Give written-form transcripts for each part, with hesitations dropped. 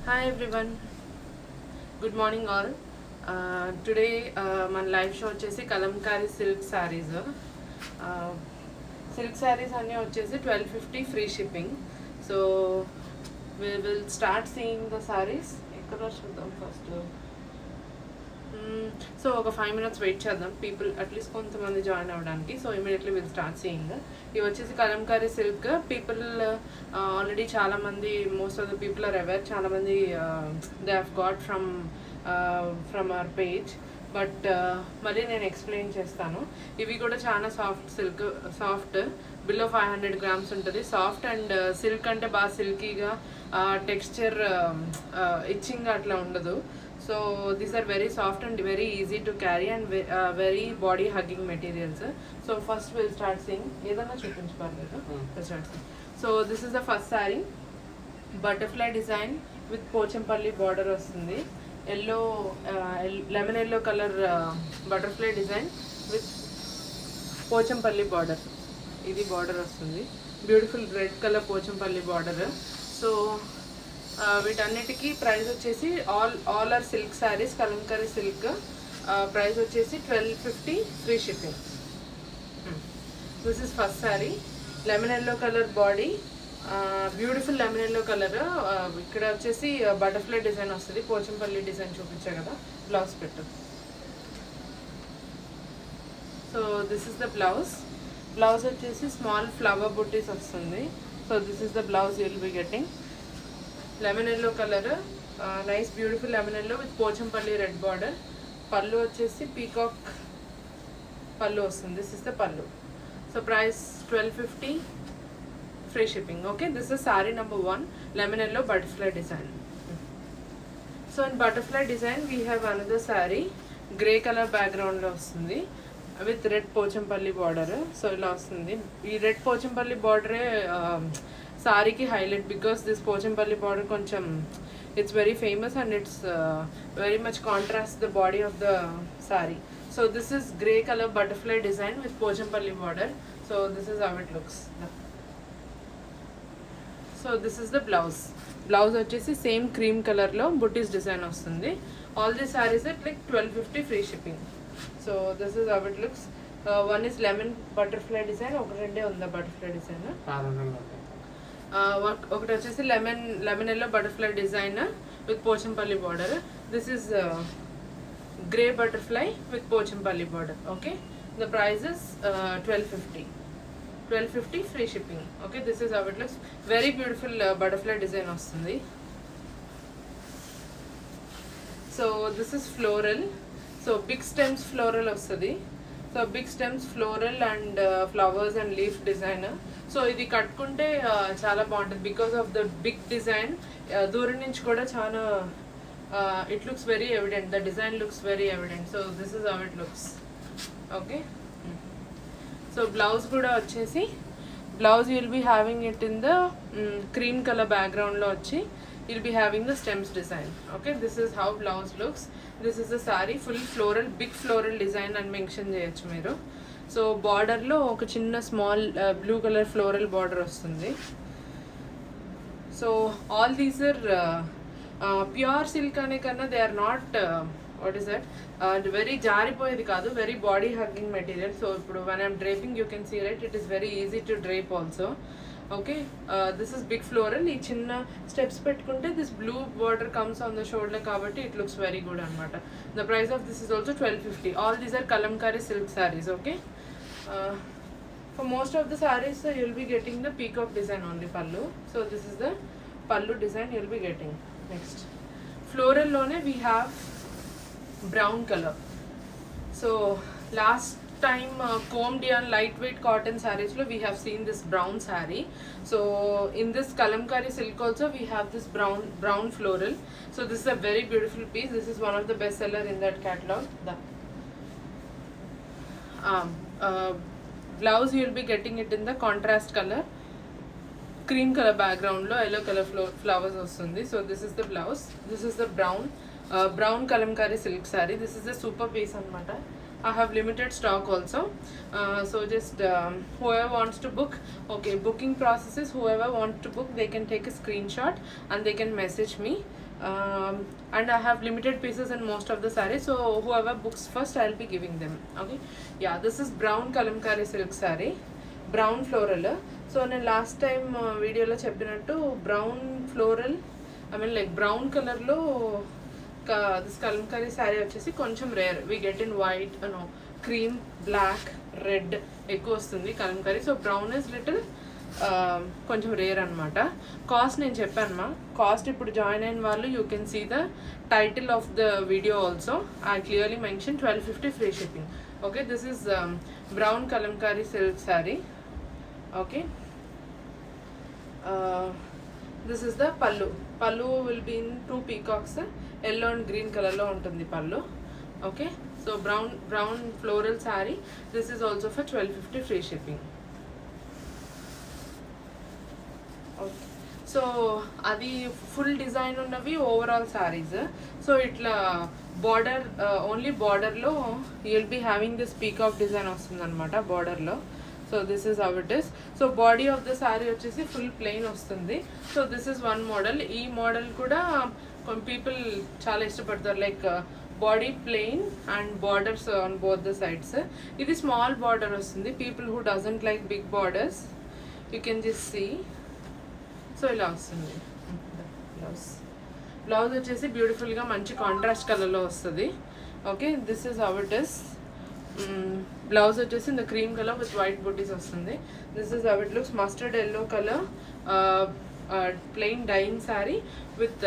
Hi everyone, good morning all. Today మన live show వచ్చేసి Kalamkari silk saris. Silk saris అన్నీ వచ్చేసి 1250 free shipping. So we will start seeing the sarees. ఎక్కడ చూద్దాం first. So ఒక 5 minutes వెయిట్ చేద్దాం, పీపుల్ అట్లీస్ట్ కొంతమంది జాయిన్ అవ్వడానికి. So immediately will start seeing. ఇవి వచ్చేసి కలంకారీ సిల్క్. పీపుల్ ఆల్రెడీ చాలామంది, most of the people are aware, చాలామంది they have got from our page. But మళ్ళీ నేను ఎక్స్ప్లెయిన్ చేస్తాను. ఇవి కూడా చాలా soft silk, soft below 500 grams ఉంటుంది. సాఫ్ట్ అండ్ సిల్క్ అంటే బాగా సిల్కీగా, టెక్స్చర్ ఇచ్చింగ్ అట్లా ఉండదు. So these are very soft and very easy to carry and very body hugging materials. So first will start seeing. ఏదన్నా చూపించబడలేదు. So this is the first sari. Butterfly design with Pochampally border వస్తుంది. Yellow, lemon yellow colour butterfly design with Pochampally border. ఇది border వస్తుంది. Beautiful red colour Pochampally border. So వీటన్నిటికీ price వచ్చేసి all are silk saris, Kalamkari silk. Price వచ్చేసి 1250 free shipping. This is first sari. Lemon yellow colour body, beautiful lemon yellow colour. ఇక్కడ వచ్చేసి butterfly design వస్తుంది. Pochampally design చూపించా కదా, బ్లౌజ్ పెట్టు. So this is the blouse. Blouse వచ్చేసి స్మాల్ ఫ్లవర్ బుట్టీస్ వస్తుంది. So this is the blouse you will be getting. Lemon yellow colour, nice beautiful lemon yellow with Pochampally red border. Pallu వచ్చేసి peacock pallu వస్తుంది. This is the pallu. So price 1250 free shipping. Okay, this is sari number 1, lemon yellow butterfly design. So in butterfly design we have another sari. Grey colour బ్యాక్గ్రౌండ్లో వస్తుంది with red Pochampally border. So ఇలా వస్తుంది. ఈ red Pochampally బార్డరే సారీకి highlight, because this Pochampally border కొంచెం it's very famous and it's very much contrast the body of the sari. So this is grey colour butterfly design with Pochampally border. So this is how it looks. So this is the blouse. Blouse వచ్చేసి same cream కలర్లో బుటీస్ design వస్తుంది. All the saris at like 1250 free shipping. So this is how it looks. One is lemon butterfly design, ఒక రెండే ఉందా butterfly design. ఒకటి వచ్చేసి lemon yellow butterfly design with Pochampally border. This is grey butterfly with Pochampally border. Okay, the price is 1250 free shipping. Okay, this is how it looks. Very beautiful butterfly design వస్తుంది. So this is floral. So big stems floral వస్తుంది. So big stems floral and flowers and leaf design. So ఇది కట్టుకుంటే చాలా బాగుంటుంది because of the big design. దూరం నుంచి కూడా చాలా it looks very evident. The design looks very evident. So this is how it looks. Okay, so blouse కూడా వచ్చేసి, blouse will be having it in the cream colour బ్యాక్గ్రౌండ్లో వచ్చి you'll be having the stems design. Okay, this is how blouse looks. This is the saree, full floral, big floral design and mention cheyochu meeru. So border lo oka chinna small blue color floral border vastundi. So all these are pure silk ane kanna they are not what is that, very జారిపోయేది కాదు, very body hugging material. So ఇప్పుడు when I'm draping you can see, right, it is very easy to drape also. Okay, this is big floral. ఈ చిన్న steps పెట్టుకుంటే this blue border comes on the shoulder కాబట్టి it looks very good అనమాట. The price of this is also 1250. All these are Kalamkari silk saris. Okay, for most of the saris you will be getting the peacock design only pallu. So this is the pallu design you will be getting. Next ఫ్లోరల్లోనే we have brown colour. So last time combed and lightweight cotton sarees lo we have seen this brown saree. So in this kalamkari silk also we have this brown floral. So this is a very beautiful piece. This is one of the best seller in that catalog. The blouse you will be getting it in the contrast color, cream color background lo yellow color flowers vastundi. So this is the blouse. This is the brown kalamkari silk saree. This is a super piece anamata. I have limited stock also. So just whoever wants to book, okay, booking process is whoever wants to book they can take a screenshot and they can message me. And I have limited pieces in most of the sarees, so whoever books first I'll be giving them. Okay, yeah, this is brown kalamkari silk saree, brown floral. So నేను last time వీడియోలో చెప్పినట్టు brown floral, I mean like brown కలర్లో this Kalamkari sari వచ్చేసి కొంచెం rare. We get in white, no cream, black, red ఎక్కువ వస్తుంది Kalamkari. So brown is little కొంచెం rare అనమాట. కాస్ట్ నేను చెప్పాను కాస్ట్ ఇప్పుడు జాయిన్ అయిన వాళ్ళు you can see the title of the video also. I clearly mention 1250 free shipping. Okay, this is brown Kalamkari silk sari. Okay, this is the pallu. Pallu will be in 2 peacocks, yellow and green కలర్లో ఉంటుంది pallu. Okay, so brown floral sari. This is also for 1250 free shipping. Okay, so అది full design ఉన్నవి overall saris. So ఇట్లా border, only బార్డర్లో you will be having this peacock design వస్తుంది అనమాట బార్డర్లో. So this is how it is. So body of the sari వచ్చేసి full plain వస్తుంది. So this is one model. ఈ మోడల్ కూడా కొన్ని పీపుల్ చాలా ఇష్టపడతారు, like body plain and borders on both the sides. ఇది స్మాల్ బార్డర్ వస్తుంది. People who doesn't like big borders, you can just see. So ఇలా వస్తుంది బ్లౌజ్ వచ్చేసి బ్యూటిఫుల్గా మంచి కాంట్రాస్ట్ కలర్లో వస్తుంది. Okay, this is how it is. Blouse వచ్చేసి ఇంత cream colour with white buttis వస్తుంది. This is how it looks. Mustard yellow colour plain dyeing sari with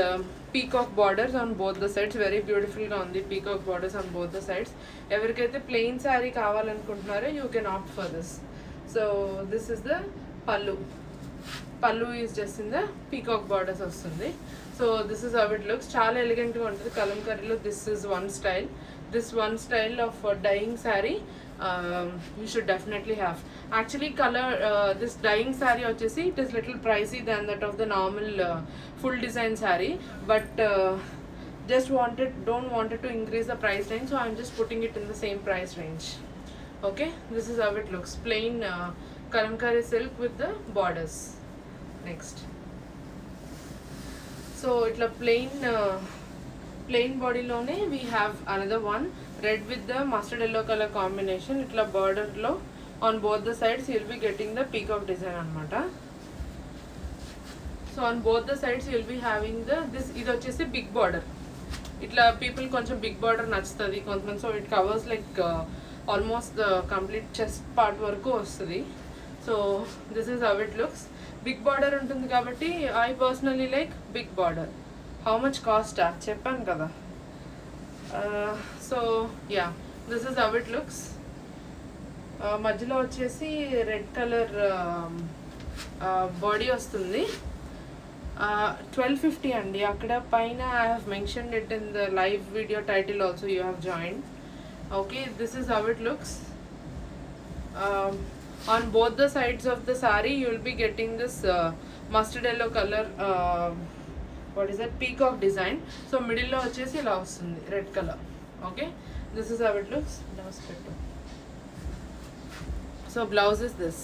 peacock borders on both the sides. Very బ్యూటిఫుల్గా ఉంది peacock borders on both the sides. ఎవరికైతే plain sari కావాలనుకుంటున్నారో you can opt for this. So this is the pallu. Pallu is just in the peacock borders వస్తుంది. So this is how it looks. చాలా ఎలిగెంట్గా ఉంటుంది కలంకారీలో. This is one style. This one style of dyeing saree you should definitely have. Actually color this dyeing saree vachesi it is little pricey than that of the normal full design saree, but don't wanted to increase the price range, so I'm just putting it in the same price range. Okay, this is how it looks. Plain kalamkari silk with the borders. Next, so itla plain body lone we have another one, red with the mustard yellow color combination. Itla border lo on both the sides you'll be getting the peacock design anamata. So on both the sides you'll be having the this idu vachesi big border. Itla people koncham big border nachutadi kontamandi, so it covers like almost the complete chest part varaku vastadi. So this is how it looks. Big border untundi kabatti I personally like big border. How much cost చెప్పాను కదా. So yeah, this is how it looks. మధ్యలో వచ్చేసి red colour body వస్తుంది. 1250 అండి. అక్కడ పైన I have mentioned it in the live video title also you have joined. Okay, this is how it looks. on both the sides of the saree you will be getting this mustard yellow color what is that, peacock design. So middle lo vachesi ila vastundi red color. Okay, this is how it looks. Blouse pettu. So blouse is this.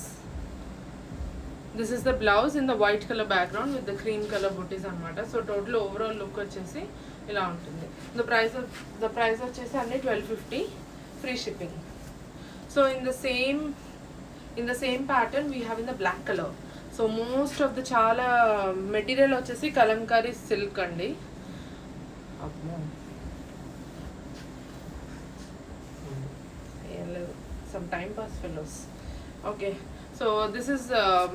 This is the blouse in the white color background with the cream color booties anamata. So total overall look vachesi ila untundi. The price vachesi anni 1250 free shipping. So in the same pattern we have in the black color. So most of the చాలా material వచ్చేసి Kalamkari silk అండి. Some time pass fellows. Okay, so this is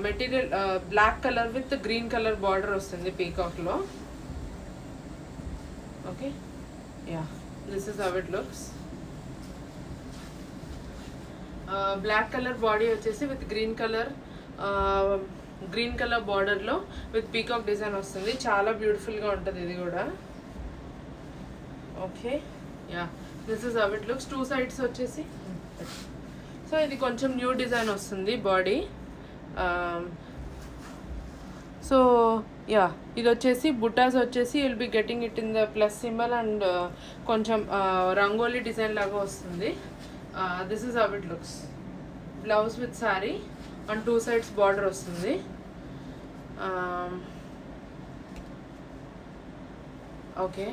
material black colour with green colour border వస్తుంది పీకాక్లో. Okay, yeah, this is how it looks. Black colour body వచ్చేసి with green colour బార్డర్లో with peacock design వస్తుంది. చాలా బ్యూటిఫుల్గా ఉంటుంది ఇది కూడా. Okay, yeah, this is how it looks. 2 sides వచ్చేసి సో ఇది కొంచెం న్యూ డిజైన్ వస్తుంది బాడీ. సో యా, ఇది వచ్చేసి బుటాస్ వచ్చేసి will be getting it in the plus symbol and కొంచెం రంగోలీ డిజైన్ లాగా వస్తుంది. This is how it looks. Blouse with sari on 2 sides border వస్తుంది. Okay,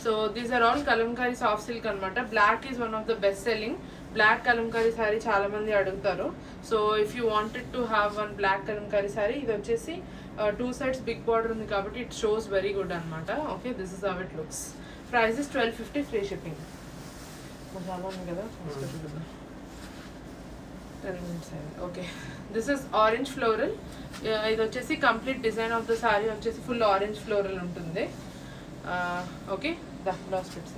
so these are all Kalamkari soft silk అనమాట. Black is one of the best selling. Black Kalamkari sari చాలా మంది అడుగుతారు. So if you wanted to have one black Kalamkari sari, ఇది వచ్చేసి 2 sides big border ఉంది కాబట్టి it shows very good అనమాట. Okay, this is how it looks. Price is 1250 free shipping. చాలా ఉంది కదా, 10 minutes అయింది. Okay, this is orange floral. ఇది వచ్చేసి complete design of the sari వచ్చేసి ఫుల్ ఆరెంజ్ ఫ్లోరల్ ఉంటుంది. Okay, the blouse fits.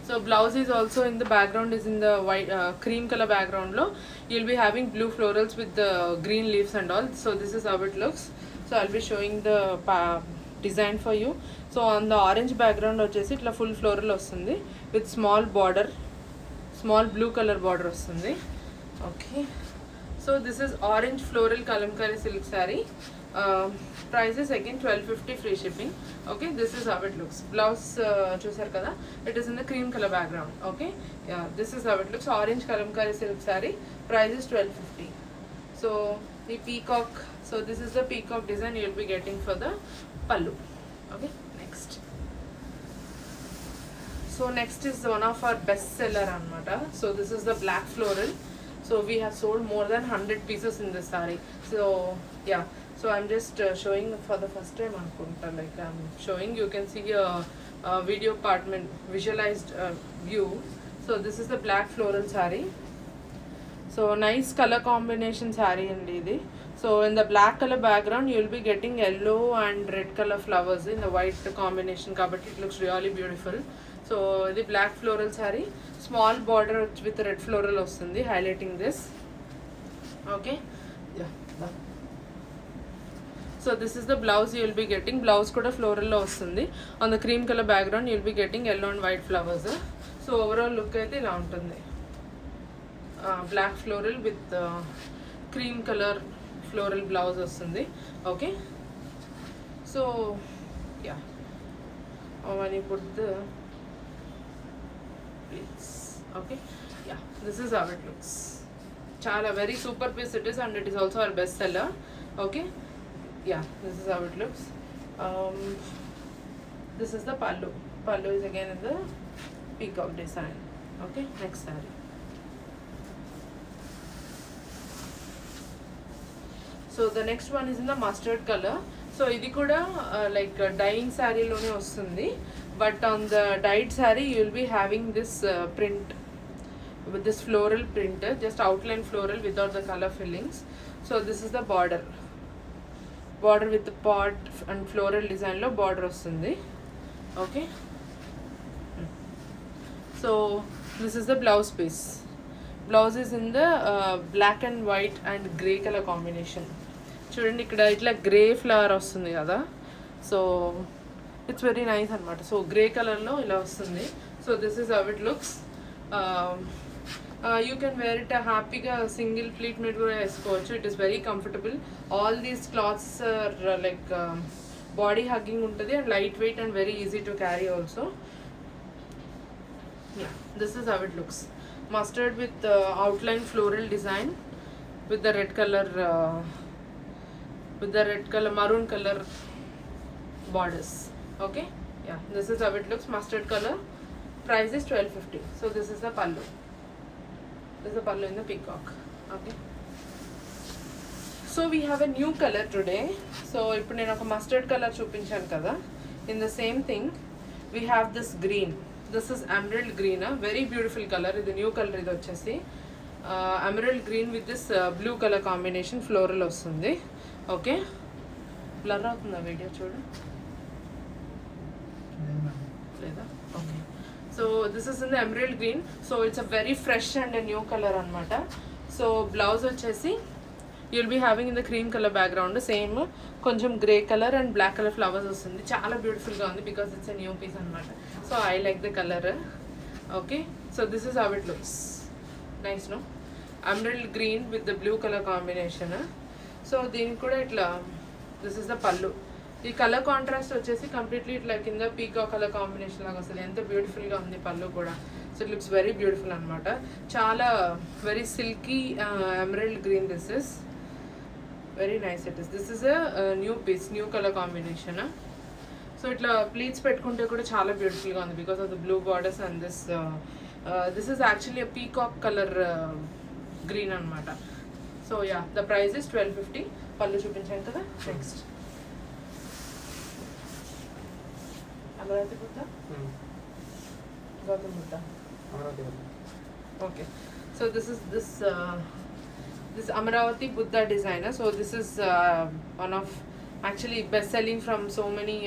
So blouse is also in the background is in the white cream color background lo you'll be having blue florals with the green leaves and all. So this is how it looks. So I'll be showing the design for you. So on the orange background vachesi itla full floral vastundi with small border, small blue color border vastundi. Okay, so this is orange floral kalamkari silk saree. Price is again 1250 free shipping. Okay, this is how it looks. Blouse chusar kada, it is in the cream color background. Okay, yeah, this is how it looks. Orange kalamkari silk saree. Price is 1250. So the peacock, so this is the peacock design you will be getting for the pallu. Okay, next. So next is one of our best seller anamata. So this is the black floral. So we have sold more than 100 pieces in this saree. So yeah, so I'm just showing for the first time anukunta, like I'm showing, you can see a video apartment visualized view. So this is the black floral saree. So nice color combination saree andi idi. So in the black color background you will be getting yellow and red color flowers in the white combination kabatti it looks really beautiful. So the black floral saree, small border with red floral vastundi highlighting this. Okay, yeah. So this is the blouse you will be getting. Blouse kuda floral lo vastundi. On the cream color background you will be getting yellow and white flowers. So overall look aithe ila untundi. Black floral with cream color floral blouse vastundi. Okay, so yeah, when you put the pleats. Okay, yeah, this is how it looks. Chala very super piece it is, and it is also our best seller. Okay, yeah, this is how it looks. This is the pallu. Pallu is again in the peacock design. Okay, next saree. So the next one is in the mustard color. So ఇది కూడా like dyeing saree లోనే వస్తుంది, but on the dyed saree you will be having this print with this floral print, just outline floral without the color fillings. So this is the border with the pot and floral design lo border వస్తుంది. Okay, so this is the blouse piece. Blouse is in the black and white and grey color combination. చూడండి ఇక్కడ ఇట్లా grey flower వస్తుంది కదా, so it's very nice అనమాట. So grey కలర్లో ఇలా వస్తుంది. So this is how it looks. You can wear it హ్యాపీగా సింగిల్ ప్లీట్ మీద కూడా వేసుకోవచ్చు. It is very comfortable. All these clothes are like body hugging ఉంటుంది and light weight and very easy to carry also. Yeah, this is how it looks. Mustard with outline floral design with the red color maroon color borders. Okay, yeah, this is how it looks. Mustard color. Price is 1250. So this is the pallu. This is the pallu in the peacock. Okay, so we have a new color today. So ఇప్పుడు నేను ఒక mustard color చూపించాను కదా, in the same thing we have this green. This is emerald green, very beautiful color. ఇది new colour. ఇది వచ్చేసి emerald green with this blue color combination floral వస్తుంది. Okay, blur అవుతుందా వీడియో చూడు లేదా? Okay, so this is in the emerald green. So it's a very fresh and new colour అనమాట. So blouse వచ్చేసి you'll be having in the cream colour background, same కొంచెం grey colour and black colour flowers వస్తుంది. చాలా బ్యూటిఫుల్గా ఉంది because it's a new piece అనమాట. So I like the colour. Okay, so this is how it looks. Nice no, emerald green with the blue colour combination. So దీనికి కూడా ఇట్లా this is the పళ్ళు. ఈ కలర్ కాంట్రాస్ట్ వచ్చేసి completely ఇట్లా కింద peacock colour combination లాగా వస్తుంది. ఎంత బ్యూటిఫుల్గా ఉంది పళ్ళు కూడా. So it looks very beautiful అనమాట. చాలా very silky emerald green. This is very nice. It is this is a new piece, new colour combination. So ఇట్లా ప్లీట్స్ పెట్టుకుంటే కూడా చాలా బ్యూటిఫుల్గా ఉంది because of the blue borders and this is actually peacock colour green అనమాట. So yeah the price is 1250. Pallu చూపించాను కదా. Next Amaravati Buddha, Gautam Buddha. Okay, so this is this Amaravati Buddha designer. So this is one of actually best selling from so many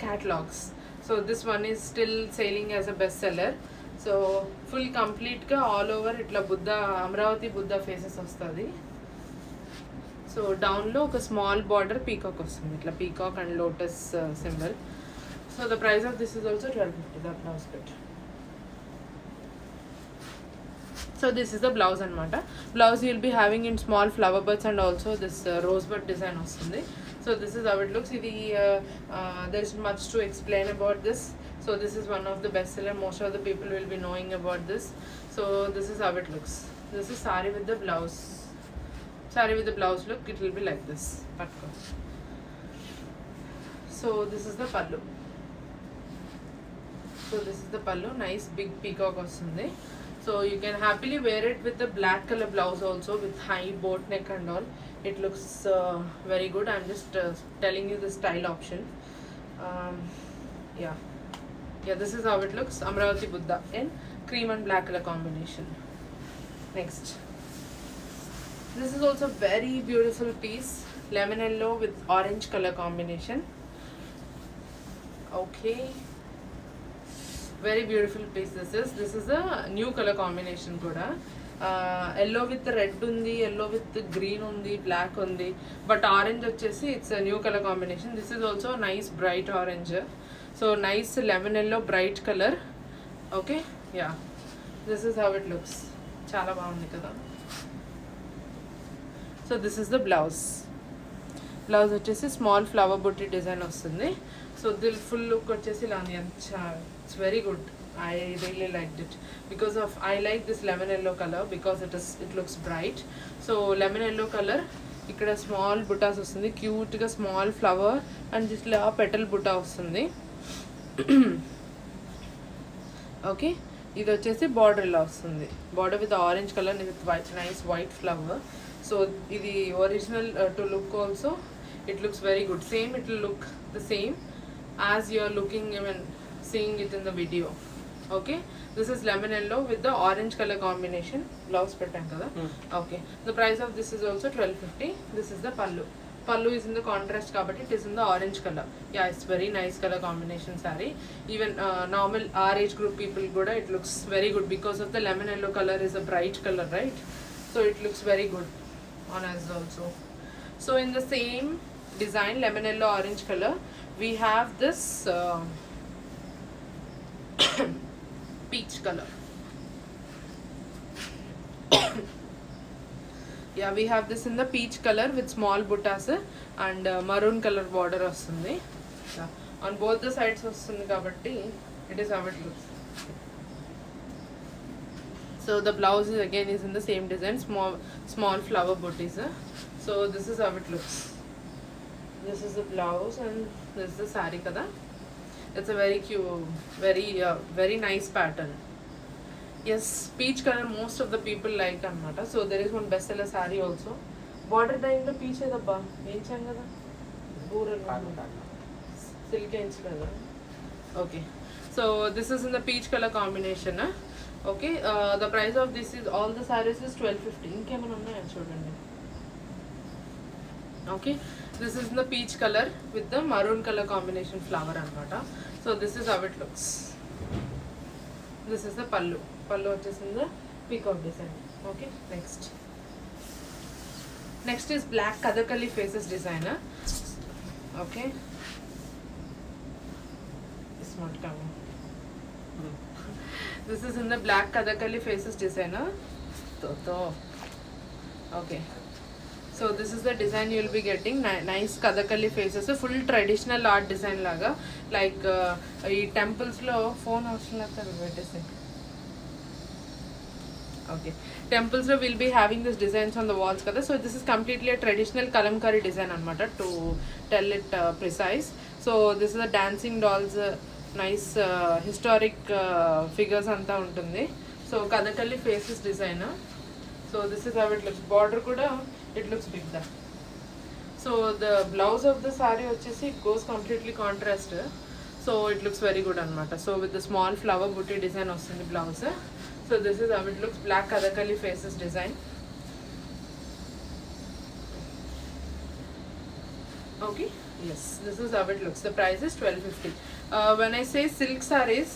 catalogs. So this one is still selling as a bestseller. So full complete ga all over itla Buddha Amaravati Buddha faces vastadi. So down lo oka small border peacock vastundi, itla peacock and lotus symbol. So the price of this is also 1250. The blouse bit. So this is the blouse anamata. Blouse you will be having in small flower buds and also this rosebud design vastundi. So this is how it looks. There is much to explain about this. So this is one of the best seller. Most of the people will be knowing about this. So this is how it looks. This is saree with the blouse. Saree with the blouse look. It will be like this. So this is the pallu. So this is the pallu. Nice big peacock vastundi. So you can happily wear it with the black color blouse also with high boat neck and all. It looks very good. I'm just telling you the style option. Yeah, this is how it looks. Amaravati Buddha in cream and black color combination. Next, this is also very beautiful piece. Lemon yellow with orange color combination. Okay, very beautiful piece. This is a new color combination kuda. Yellow with red undi, yellow with green undi, black undi, but orange vachesi it's a new color combination. This is also a nice bright orange. So nice lemon yellow bright color. Okay, yeah, this is how it looks. Chala baagundi kada. So this is the blouse. Blouse vachesi small flower booty design vastundi. So the full look vachesi la undi. It's very good. I really liked it because of I like this lemon yellow color because it looks bright. So lemon yellow color ikkada small buttas vastundi, cute ga small flower and just la petal butta vastundi. Okay, ఇది వచ్చేసి border la vastundi, border with the orange color and with white nice white flower. So ఇది original to look also it looks very good. Same it will look the same as you are looking even seeing it in the video. Okay, this is lemon yellow with the orange color combination. Blouse pettam kada. Okay, the price of this is also 1250. This is the pallu. Pallu is in the contrast kabatti it is in the orange color. Yeah, it's very nice color combination saree. Even normal our age group people kuda it looks very good because of the lemon yellow color is a bright color, right? So it looks very good on us also. So in the same design lemon yellow orange color we have this peach color. Yeah, we have this in the peach color with small buttas and maroon color border vastundi. Yeah, on both the sides vastundi kabatti it is how it looks. So the blouse is again is in the same design, small flower booties. So this is how it looks. This is the blouse and this is the saree kada. It's a very cute, very nice pattern. Yes, peach color most of the people like anamata. So there is one bestseller saree also. Border time lo peach edabba em cheyam kada rural silk em kada. Okay, so this is in the peach color combination. Okay, the price of this is all the sarees is 1250. Inkemanna unnaya chudandi. Okay, this is in the peach color with the maroon color combination flower anamata. So this is how it looks. This is the pallu. Pallu vachesi in the peacock design. Okay, next is black Kathakali faces designer. Okay, it's not coming. This is in the black Kathakali faces designer. Okay, so this is the design you will be getting. Nice Kathakali faces, a full traditional art design laga, like ee temples lo phone అవసరం లేకపోతే పెట్టేసి. Okay, temples lo will be having this designs on the walls kada. So this is completely a traditional kalamkari design anamata, to tell it precise. So this is a dancing dolls, nice historic figures anta untundi. So Kathakali faces design. So this is how it looks. Border kuda it looks big da. So the blouse of the saree vachesi it goes completely contrast. So it looks very good anamata. So with the small flower booty design vastundi blouse. So this is how it looks. Black Kathakali faces design. Okay, yes, this is how it looks. The price is 1250. When I say silk sarees,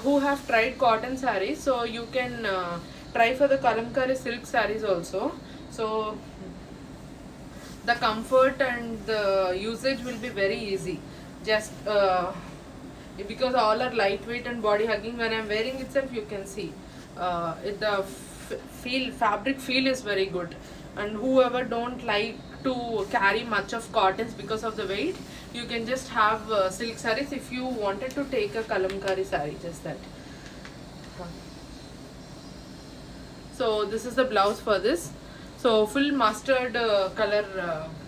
who have tried cotton sarees, so you can try for the kalamkari silk sarees also. So the comfort and the usage will be very easy. Just because all are lightweight and body hugging. When I'm wearing itself, you can see the fabric feel is very good. And whoever don't like to carry much of cottons because of the weight, you can just have silk sarees if you wanted to take a kalamkari saree, just that. So this is the blouse for this. So full mustard color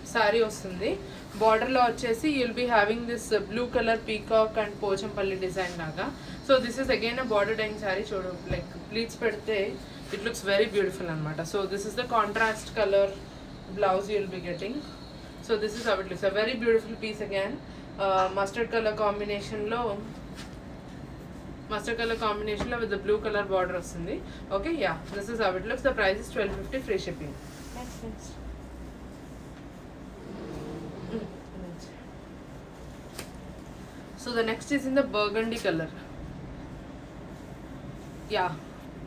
saree vastundi. Border lo vachesi you'll be having this blue color peacock and pochampalli design laga. So this is again a border dyeing saree. Chodu, like pleats pedte it looks very beautiful anamata. So this is the contrast color blouse you'll be getting. So this is how it looks. A very beautiful piece again. Mustard color combination lo with the blue color border vastundi. Okay, yeah, this is how it looks. The price is 1250, free shipping. Next. So the next is in the burgundy color. Yeah,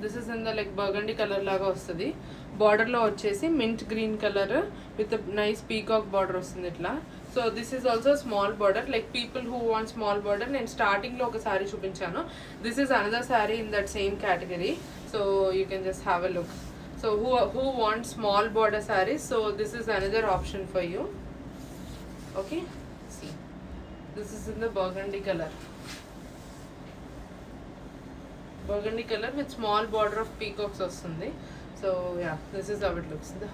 this is in the like burgundy color laga vastadi. Border lo vachesi mint green color with a nice peacock border vastund itla. So this is also a small border. Like people who want small border, నేను starting లో ఒక saree చూపించాను. This is another saree in that same category. So you can just have a look. So who wants small border sarees, so this is another option for you. Okay, see, this is in the burgundy color. Burgundy color with small border of peacocks vastundi. So yeah, this is how it looks. The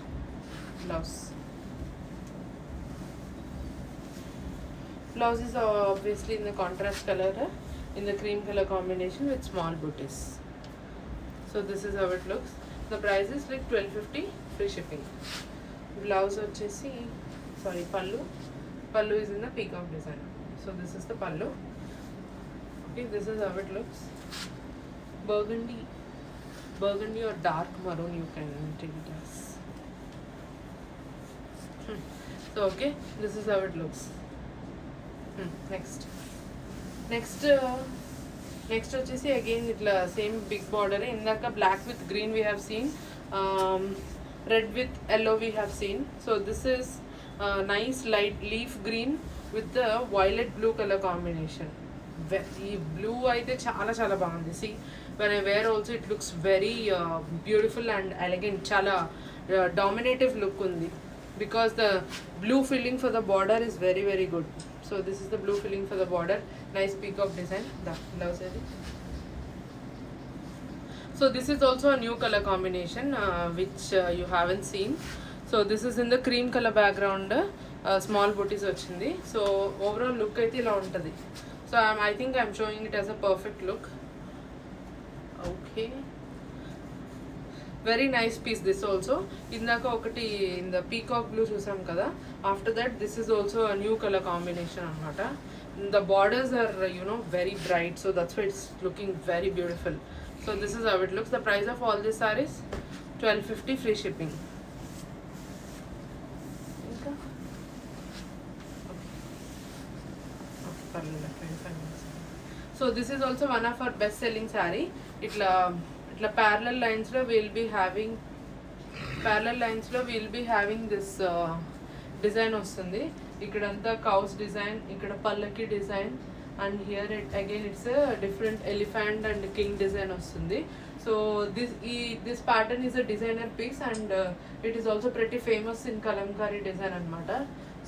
blouse is obviously in the contrast color, in the cream color combination with small booties. So this is how it looks. The price is like 1250, free shipping. Blouse vachesi, sorry, pallu is in the peacock design. So this is the pallu. Okay, this is how it looks. Burgundy or dark maroon, you can take it as. So okay, this is how it looks. Next వచ్చేసి again ఇట్లా same big border. ఇందాక black with green we have seen, red with yellow we have seen. So this is nice light leaf green with the violet blue color combination. ఈ blue అయితే చాలా బాగుంది. See, when I wear also it looks very beautiful and elegant. చాలా dominative look ఉంది because the blue filling for the border is very very good. So this is the blue filling for the border. Nice peacock design. The blouse edi. So this is also a new color combination which you haven't seen. So this is in the cream color background. Small booties vachindi. So overall look aithe ila untadi. So I think I'm showing it as a perfect look. Okay, very nice piece this also. Indaka okati in the peacock blue chusam kada. After that this is also a new color combination anamata. The borders are very bright, so that's why it's looking very beautiful. So this is how it looks. The price of all these sarees 1250, free shipping. So this is also one of our best selling saree. Itla parallel lines lo we'll be having this design వస్తుంది. ఇక్కడంతా cows design, ఇక్కడ పల్లకి design, and here again it's a different elephant and king design వస్తుంది. So this pattern is a designer piece and it is also pretty famous in kalamkari design anamata.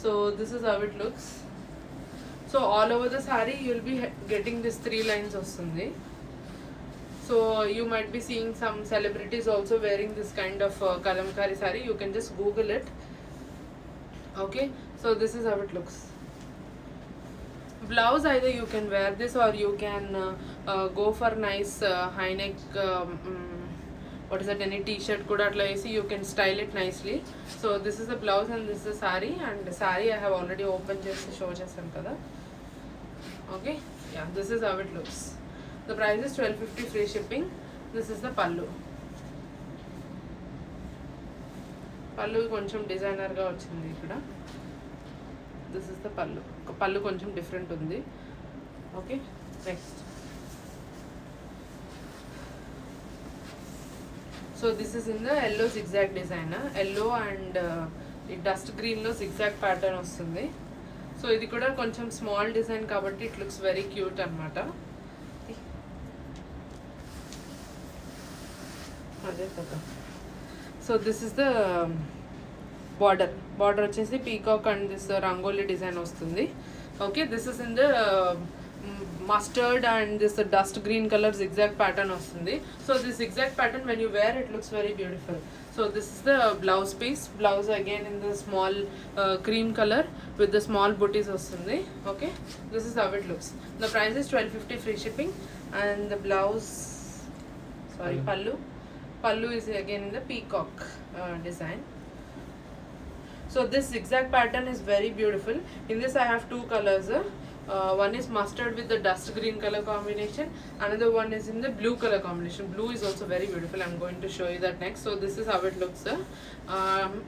So this is how it looks. So all over the saree you'll be getting this 3 lines vastundi. So you might be seeing some celebrities also wearing this kind of kalamkari saree. You can just google it. Okay, so this is how it looks. Blouse, either you can wear this or you can go for nice high neck what is that, any t-shirt kuda atla vesi you can style it nicely. So this is the blouse and this is the saree, and the saree I have already opened just show chesam kada. Okay, yeah, this is how it looks. The price is 1250 free shipping. This is the pallu. Pallu koncham designer ga vachindi ikkada. This is the pallu. Pallu koncham different undi. Okay, next. So this is in the yellow zigzag design. Yellow and dust green lo zigzag pattern వస్తుంది. So ఇది కూడా కొంచెం small design కాబట్టి it looks very cute అనమాట. అదే కదా. So this is the border వచ్చేసి peacock and this rangoli design వస్తుంది. Okay, this is in the mustard and this dust green colour zigzag pattern వస్తుంది. So this zigzag pattern when you wear it looks very beautiful. So this is the blouse piece. Blouse again in the small cream color with the small booties వస్తుంది. Okay, this is how it looks. The price is 1250 free shipping, and the blouse, sorry, pallu is again in the peacock design. So this zigzag pattern is very beautiful. In this I have two colors. One is mustard with the dust green color combination, another one is in the blue color combination. Blue is also very beautiful. I'm going to show you that next. So this is how it looks.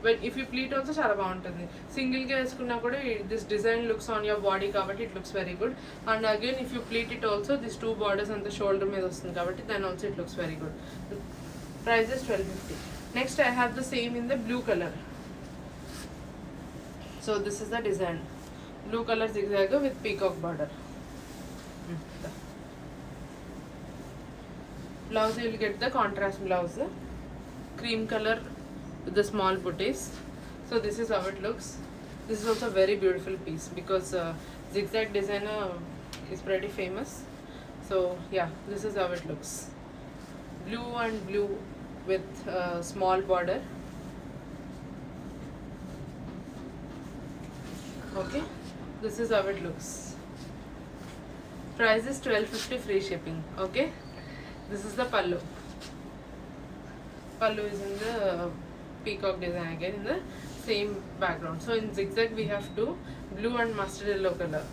But if you pleat also చాలా బాగుంటుంది. Single గా వేసుకున్నా కూడా this design looks on your body కాబట్టి it looks very good. And again if you pleat it also, these two borders on the shoulder మీద వస్తుంది కాబట్టి then also it looks very good. The price is 1250. Next I have the same in the blue color. So this is the design. Blue color zigzag with peacock border. Blouse, you will get the contrast blouse, cream color with the small booties. So this is how it looks. This is also a very beautiful piece because zigzag designer is pretty famous. So yeah, this is how it looks. Blue and blue with small border. Okay, this is how it looks. Price is 1250 free shipping. Okay, this is the pallu. Pallu is in the peacock design again in the same background. So in zigzag we have two, blue and mustard yellow color.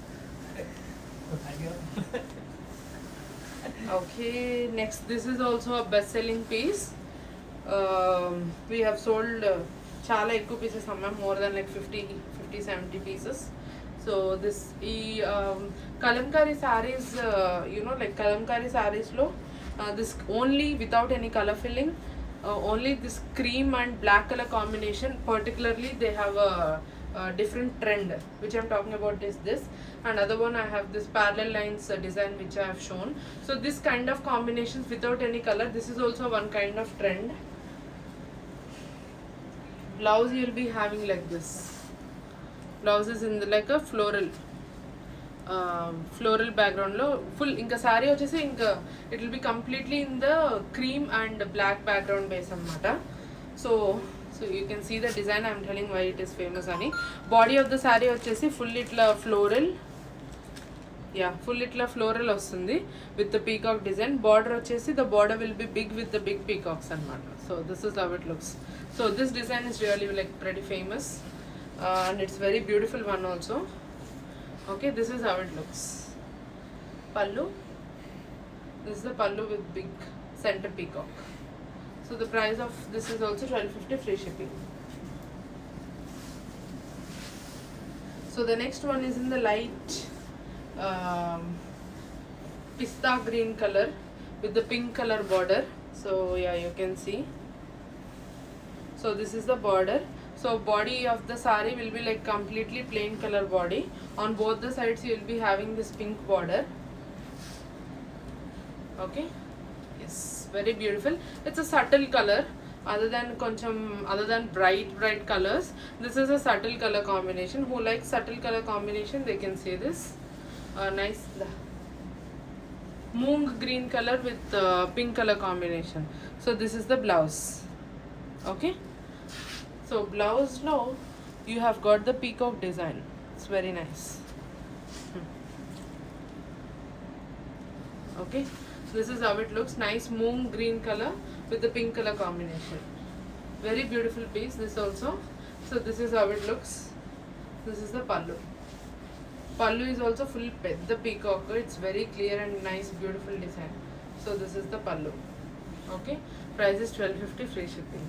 Okay, next this is also a best selling piece. We have sold చాలా ఎక్కువ pieces అమ్మాం, more than like 50-70 pieces. So this kalamkari sarees, like kalamkari sarees lo this only without any color filling, only this cream and black color combination, particularly they have a different trend which I'm talking about is this, and other one I have this parallel lines design which I have shown. So this kind of combinations without any color, this is also one kind of trend. Blouse you will be having like this. Blouse is in the like a floral background lo full inka saree vachesi inka it will be completely in the cream and black background base anamata. So you can see the design. I'm telling why it is famous ani. Body of the saree vachesi full itla floral, full itla floral వస్తుంది with the peacock design. Border vachesi the border will be big with the big peacocks anamata. So this is how it looks. So this design is really like pretty famous, and it's very beautiful one also. Okay, this is how it looks. Pallu, this is the pallu with big center peacock. So the price of this is also 1250 free shipping. So the next one is in the light pista green color with the pink color border. So yeah, you can see. So this is the border. So body of the saree will be like completely plain color body. On both the sides you will be having this pink border. Okay, yes, very beautiful. It's a subtle color other than bright colors. This is a subtle color combination. Who likes subtle color combination, they can see this. Nice. moong green color with pink color combination. So this is the blouse. Okay, so blouse now you have got the peacock design. It's very nice. Okay, this is how it looks. Nice moong green color with the pink color combination. Very beautiful piece this also. So this is how it looks. This is the pallu. Pallu is also full the peacock. It's very clear and nice, beautiful design. So this is the pallu. Okay, price is 1250, free shipping.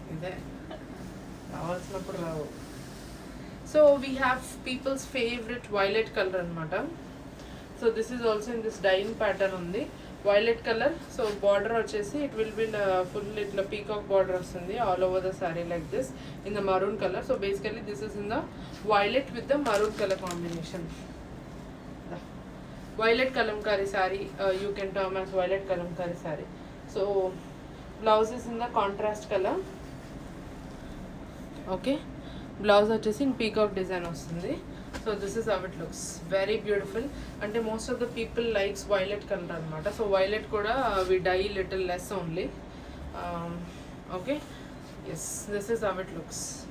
So we have people's favorite violet color anamata. So this is also in this dyeing pattern undi. Violet color. So border vachesi it will be full itla peacock border vastundi all over the saree like this in the maroon color. So basically this is in the violet with the maroon color combination. Violet kalamkari saree, you can term as violet kalamkari saree. So blouse is in the contrast color. Okay, blouse vachesi in peacock design vastundi. So this is how it looks. Very beautiful. And most of the people likes violet color anamata. So violet kuda we dye little less only. Okay, yes, this is how it looks.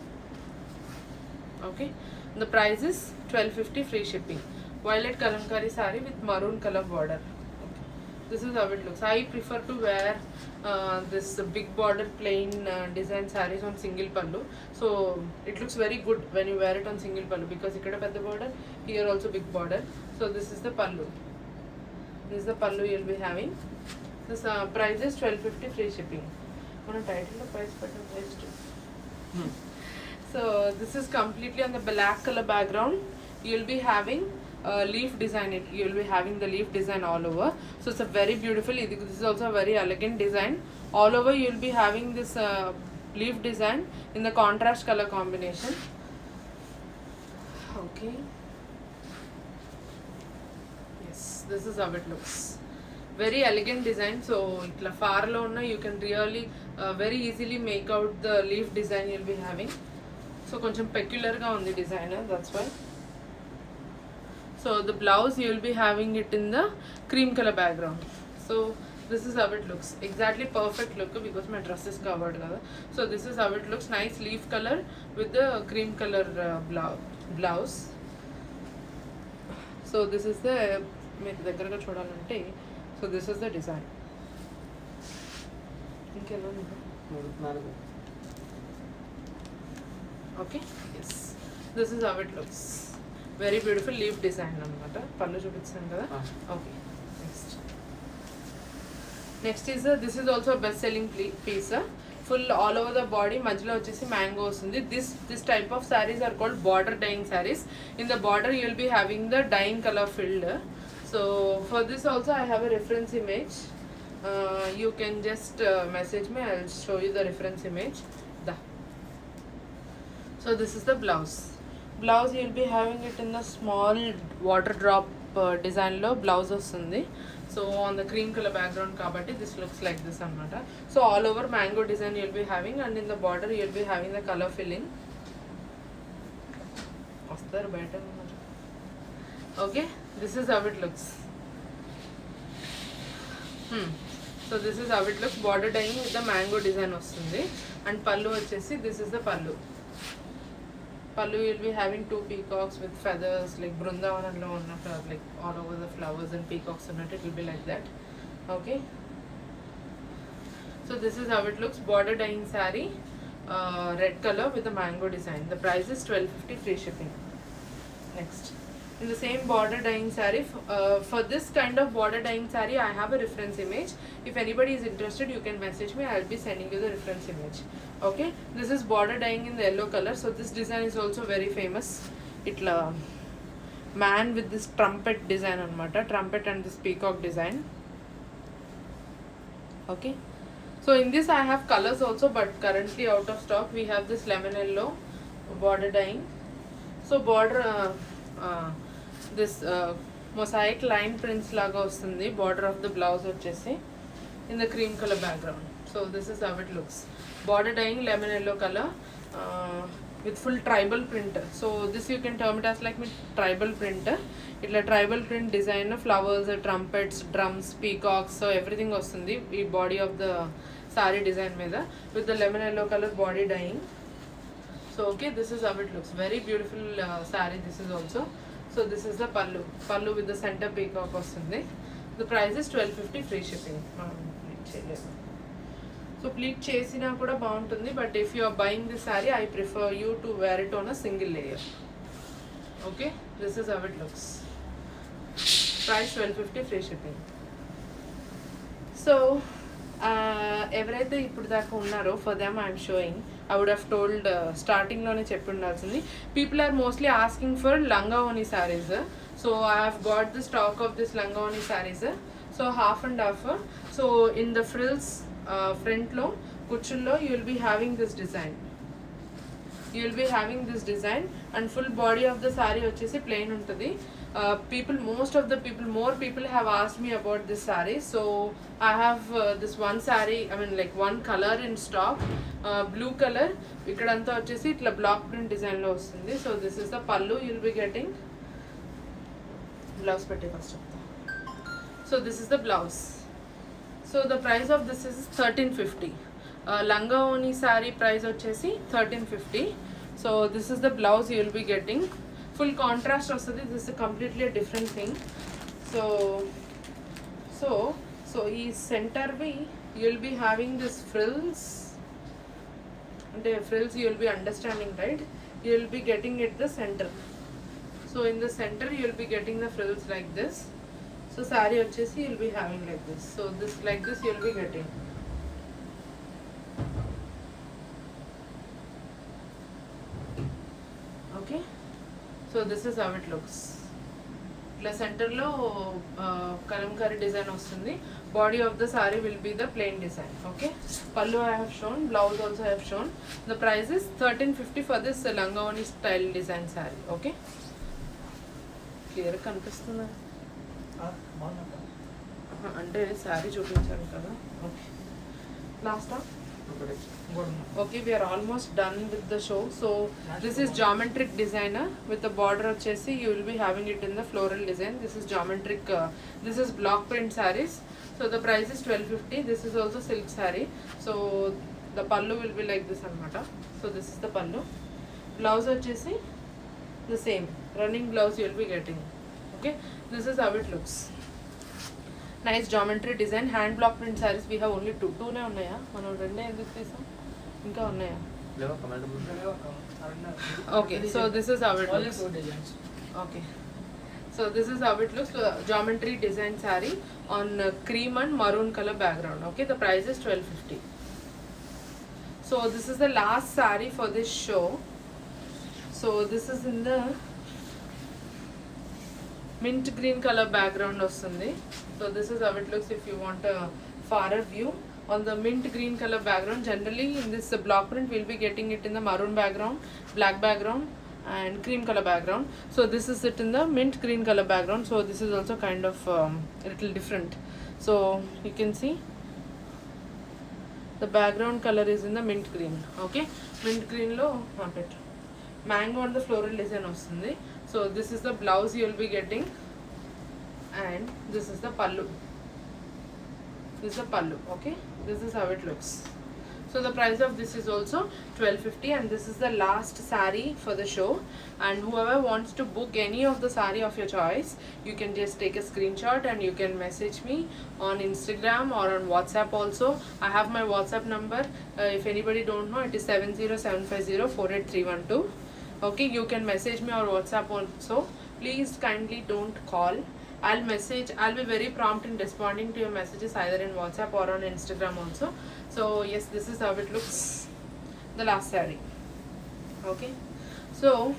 Okay, the price is 1250, free shipping. Violet kalamkari saree with maroon color border. Okay. This is how it looks. I prefer to wear this big border plain design sarees on single pallu. So it looks very good when you wear it on single pallu because ikkada pedda border, here also big border. So this is the pallu. This is the pallu you'll be having. This price is 1250, free shipping. Mana title lo price pattern waste. So this is completely on the black color background. You'll be having leaf design. You'll be having the leaf design all over. So it's a very beautiful. This is also a very elegant design. All over you'll be having this leaf design in the contrast color combination. Okay. Yes, this is how it looks. Very elegant design. So itla far lo unna you can really very easily make out the leaf design you'll be having. So koncham peculiar ga undi design, that's why. So the blouse you will be having it in the cream color background. So this is how it looks. Exactly perfect look because my dress is covered. So this is how it looks. Nice leaf color with the cream color blouse. So this is the so this is the design. Okay, yes, this is how it looks. Very beautiful leaf design anamata. Pallu chupichanu kada. Okay, next is this is also a best selling piece. Full all over the body, majhlo vachesi mango vastundi. This type of sarees are called border dyeing sarees. In the border you will be having the dyeing color filled. So for this also I have a reference image. You can just message me, I'll show you the reference image. So this is the blouse. Blouse you will be having it in the small water drop design lo blouse vastundi. So on the cream color background kabatti this looks like this anamata. So all over mango design you will be having, and in the border you will be having the color filling. Okay, this is how it looks. So this is how it looks. Border dyeing with the mango design vastundi, and pallu vachesi this is the pallu. Pallu you'll be having two peacocks with feathers like Brindavanamlo like all over the flowers and peacocks on it. It will be like that. Okay. So this is how it looks. Border dyeing saree, red color with the mango design. The price is 1250, free shipping. Next, in the same border dyeing saree, for this kind of border dyeing saree I have a reference image. If anybody is interested you can message me, I'll be sending you the reference image. Okay, this is border dyeing in the yellow color. So this design is also very famous. Itla man with this trumpet design anamata, trumpet and this peacock design. Okay, so in this I have colors also, but currently out of stock. We have this lemon yellow border dyeing. So border this mosaic line prints laga vastundi. Border of the blouse vachesi in the cream color background. So this is how it looks. Border dyeing lemon yellow color, with full tribal print. So this you can term it as like with tribal print. Itla tribal print design, flowers, trumpets, drums, peacocks, so everything vastundi ee body of the saree design meeda with the lemon yellow color body dyeing. So okay, this is how it looks. Very beautiful saree this is also. So this is the pallu with the center peacock vastundi. The price is 1250 free shipping. So pleat chesina kuda baguntundi, but if you are buying this saree, I prefer you to wear it on a single layer. Okay, this is how it looks. Price 1250 free shipping. So ఎవరైతే ఇప్పుడు దాకా ఉన్నారో for them I'm showing. I would have told స్టార్టింగ్లోనే చెప్పి ఉండాల్సింది. People are mostly asking for langa oni saris. So I have got the stock of this langa oni saris. So half and half. So in the frills ఫ్రంట్లో కుచ్చుల్లో you will be having this design. You will be having this design and full body of the saree vachesi plain untadi. More people have asked me about this saree, so I have this one saree, I mean like one color in stock, blue color. Ikkadantha vachesi itla block print design lo vastundi. So this is the pallu you will be getting. Blouse petti first. So this is the blouse. So the price of this is 1350. Langa oni saree price vachesi 1350. So this is the blouse you will be getting. Full contrast vastadi. This is a completely different thing. So ee center vi you will be having this frills. And the frills you will be understanding, right? You will be getting it the center. So in the center you will be getting the frills like this. So saree vachesi you will be having like this. So this like this you will be getting. Okay, so this is how it looks. Itla center lo kalamkari design vastundi. Body of the saree will be the plain design. Okay, pallu I have shown, blouse also I have shown. The price is 1350 for this langavani style design saree. Okay, clear kanipistunda అంటే saree చూపించాను కదా. Okay, last one. Okay, we are almost done with the show. So this is geometric designer with the border vachesi you will be having it in the floral design. This is geometric, this is block print sarees. So the price is 1250. This is also silk saree. So the pallu will be like this anamata. So this is the pallu. Blouse vachesi the same running blouse you will be getting. Okay, this is how it looks. Nice geometry design. Hand block print sarees we have only two ne unnaya. Manam rende enduku teesam inka unnaya? Okay, so this is how it looks. Okay, so this is how it looks. Geometry design saree on cream and maroon color background. Okay, the price is 1250. So this is the last saree for this show. So this is in the mint green color background vastundi. So this is how it looks if you want a farer view. On the mint green color background, generally in this block print we'll be getting it in the maroon background, black background and cream color background. So this is it in the mint green color background. So this is also kind of a little different. So you can see the background color is in the mint green. Okay, mint green lo mango on the floral design vastundi. So this is the blouse you will be getting and this is the pallu. This is the pallu. Okay, this is how it looks. So the price of this is also 1250 and this is the last saree for the show. And whoever wants to book any of the saree of your choice, you can just take a screenshot and you can message me on Instagram or on WhatsApp also. I have my WhatsApp number. If anybody don't know, it is 70750 Okay, you can message me or WhatsApp also. Please kindly don't call. I'll be very prompt in responding to your messages either in WhatsApp or on Instagram also. So yes, this is how it looks, the last saree. Okay, so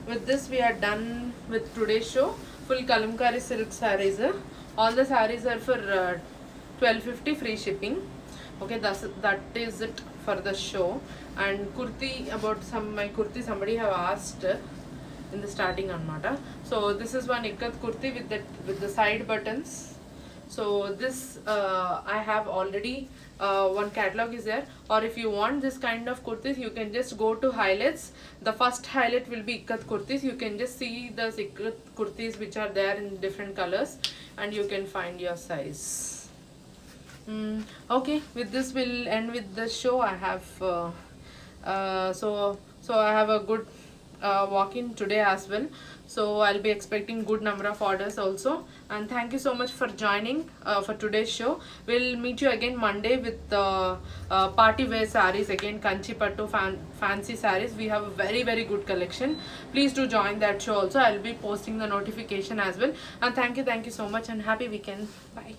with this we are done with today's show. Full kalamkari silk sarees. All the sarees are for 1250 free shipping. Okay, that is it for the show. And kurti, about my kurti somebody have asked in the starting anamata. So this is one ikat kurti with the side buttons. So this I have already one catalog is there, or if you want this kind of kurtis, you can just go to highlights. The first highlight will be ikat kurtis. You can just see the ikat kurtis which are there in different colors, and you can find your size. Okay, with this we'll end with the show. I have so I have a good walk-in today as well, so I'll be expecting good number of orders also. And thank you so much for joining for today's show. We'll meet you again Monday with party wear sarees again, kanchi pattu fancy sarees. We have a very good collection. Please do join that show also. I'll be posting the notification as well. And thank you so much, and happy weekend. Bye.